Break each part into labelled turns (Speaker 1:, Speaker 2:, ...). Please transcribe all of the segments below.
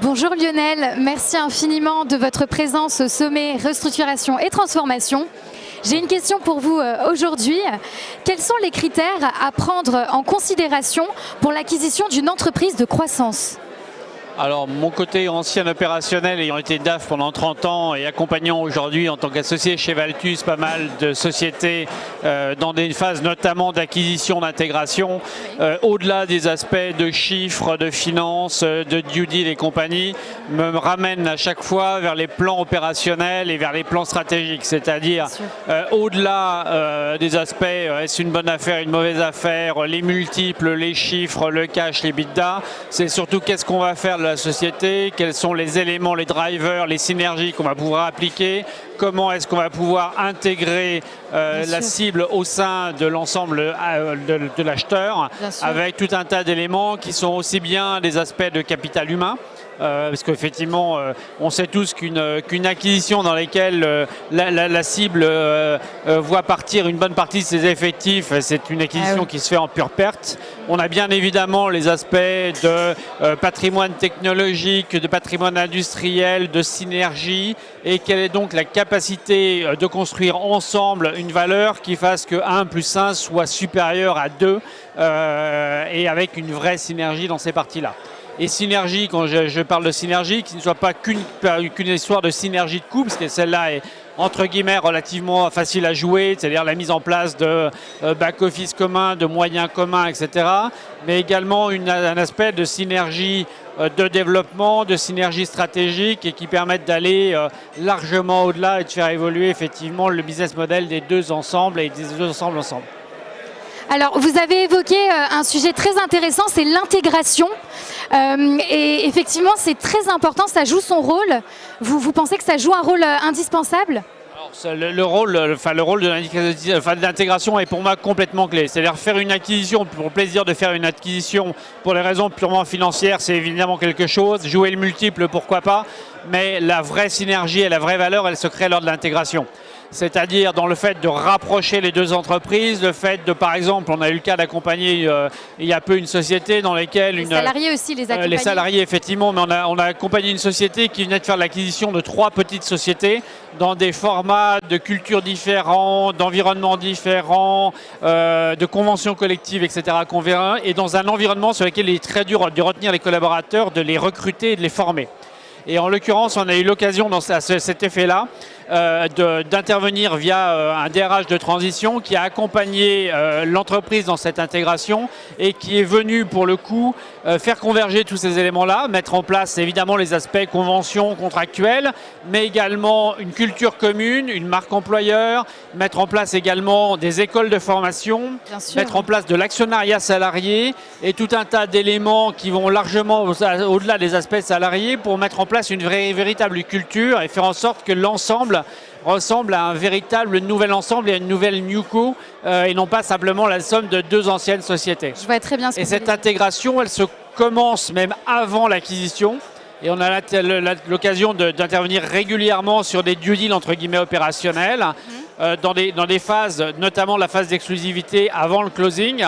Speaker 1: Bonjour Lionel, merci infiniment de votre présence au sommet Restructuration et Transformation. J'ai une question pour vous aujourd'hui. Quels sont les critères à prendre en considération pour l'acquisition d'une entreprise de croissance ?
Speaker 2: Alors, mon côté ancien opérationnel, ayant été DAF pendant 30 ans et accompagnant aujourd'hui en tant qu'associé chez Valtus pas mal de sociétés dans des phases notamment d'acquisition, d'intégration, au-delà des aspects de chiffres, de finances, de due deal et compagnie, me ramène à chaque fois vers les plans opérationnels et vers les plans stratégiques, c'est-à-dire au-delà des aspects est-ce une bonne affaire, une mauvaise affaire, les multiples, les chiffres, le cash, les bidas, c'est surtout qu'est-ce qu'on va faire de la société, quels sont les éléments, les drivers, les synergies qu'on va pouvoir appliquer, comment est-ce qu'on va pouvoir intégrer la cible au sein de l'ensemble de l'acheteur, avec tout un tas d'éléments qui sont aussi bien des aspects de capital humain, parce qu'effectivement, on sait tous qu'une acquisition dans laquelle la cible voit partir une bonne partie de ses effectifs, c'est une acquisition qui se fait en pure perte. On a bien évidemment les aspects de patrimoine technologique, de patrimoine industriel, de synergie, et quelle est donc la capacité de construire ensemble une valeur qui fasse que 1 + 1 soit supérieur à 2, et avec une vraie synergie dans ces parties-là. Et synergie, quand je parle de synergie, qui ne soit pas qu'une histoire de synergie de coût, parce que celle-là est entre guillemets relativement facile à jouer, c'est-à-dire la mise en place de back-office commun, de moyens communs, etc. Mais également un aspect de synergie de développement, de synergie stratégique et qui permettent d'aller largement au-delà et de faire évoluer effectivement le business model des deux ensembles et des deux ensembles ensemble.
Speaker 1: Alors, vous avez évoqué un sujet très intéressant, c'est l'intégration. Et effectivement, c'est très important, ça joue son rôle. Vous pensez que ça joue un rôle indispensable ?
Speaker 2: Alors, le rôle de l'intégration est pour moi complètement clé. C'est-à-dire faire une acquisition pour le plaisir de faire une acquisition pour les raisons purement financières, c'est évidemment quelque chose. Jouer le multiple, pourquoi pas. Mais la vraie synergie et la vraie valeur, elle se crée lors de l'intégration. C'est-à-dire dans le fait de rapprocher les deux entreprises, le fait de, par exemple, on a eu le cas d'accompagner il y a peu une société dans laquelle... Les
Speaker 1: salariés aussi, les accompagner.
Speaker 2: Les salariés, effectivement, mais on a accompagné une société qui venait de faire l'acquisition de 3 petites sociétés dans des formats de cultures différents, d'environnements différents, de conventions collectives, etc. qu'on verra, et dans un environnement sur lequel il est très dur de retenir les collaborateurs, de les recruter et de les former. Et en l'occurrence, on a eu l'occasion dans cet effet-là d'intervenir via un DRH de transition qui a accompagné l'entreprise dans cette intégration et qui est venu pour le coup faire converger tous ces éléments-là, mettre en place évidemment les aspects conventions contractuelles, mais également une culture commune, une marque employeur, mettre en place également des écoles de formation, mettre en place de l'actionnariat salarié et tout un tas d'éléments qui vont largement au-delà des aspects salariés pour mettre en place une véritable culture et faire en sorte que l'ensemble ressemble à un véritable nouvel ensemble et à une nouvelle newco et non pas simplement la somme de 2 anciennes sociétés.
Speaker 1: Je vois très bien ce que
Speaker 2: Et cette intégration, elle se commence même avant l'acquisition et on a l'occasion d'intervenir régulièrement sur des due deals entre guillemets opérationnels dans des phases, notamment la phase d'exclusivité avant le closing,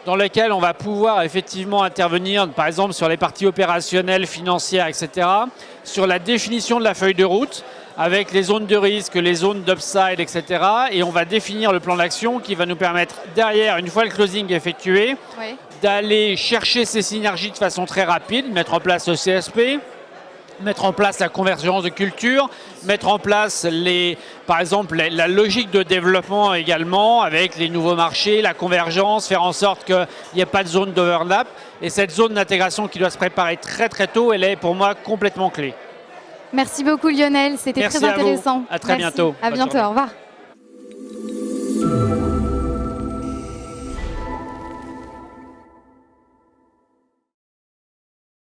Speaker 2: dans lesquelles on va pouvoir effectivement intervenir, par exemple sur les parties opérationnelles, financières, etc., sur la définition de la feuille de route, avec les zones de risque, les zones d'upside, etc. Et on va définir le plan d'action qui va nous permettre derrière, une fois le closing effectué, d'aller chercher ces synergies de façon très rapide, mettre en place le CSP, mettre en place la convergence de culture, mettre en place par exemple la logique de développement également avec les nouveaux marchés, la convergence, faire en sorte qu'il n'y ait pas de zone d'overlap. Et cette zone d'intégration qui doit se préparer très très tôt, elle est pour moi complètement clé.
Speaker 1: Merci beaucoup Lionel, c'était très intéressant.
Speaker 2: À très bientôt.
Speaker 1: À bientôt, au revoir.